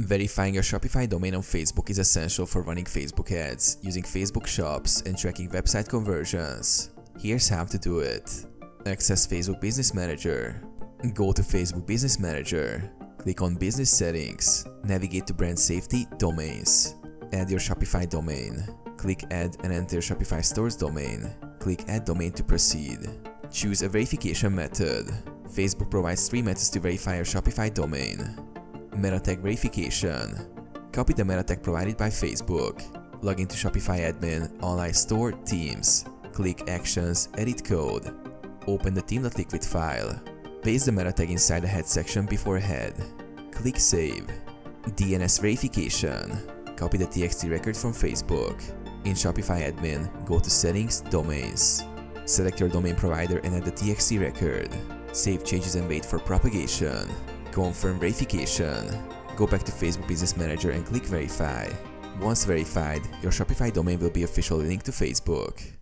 Verifying your Shopify domain on Facebook is essential for running Facebook ads, using Facebook shops, and tracking website conversions. Here's how to do it. Access Facebook Business Manager. Go to Facebook Business Manager. Click on Business Settings. Navigate to Brand Safety, Domains. Add your Shopify domain. Click Add and enter Shopify Store's domain. Click Add Domain to proceed. Choose a verification method. Facebook provides 3 methods to verify your Shopify domain. Meta tag verification. Copy the meta tag provided by Facebook. Log into Shopify Admin, Online Store, Themes. Click Actions, Edit Code. Open the theme.liquid file. Paste the meta tag inside the head section before head. Click Save. DNS verification. Copy the TXT record from Facebook. In Shopify Admin, go to Settings, Domains. Select your domain provider and add the TXT record. Save changes and wait for propagation. Confirm verification. Go back to Facebook Business Manager and click Verify. Once verified, your Shopify domain will be officially linked to Facebook.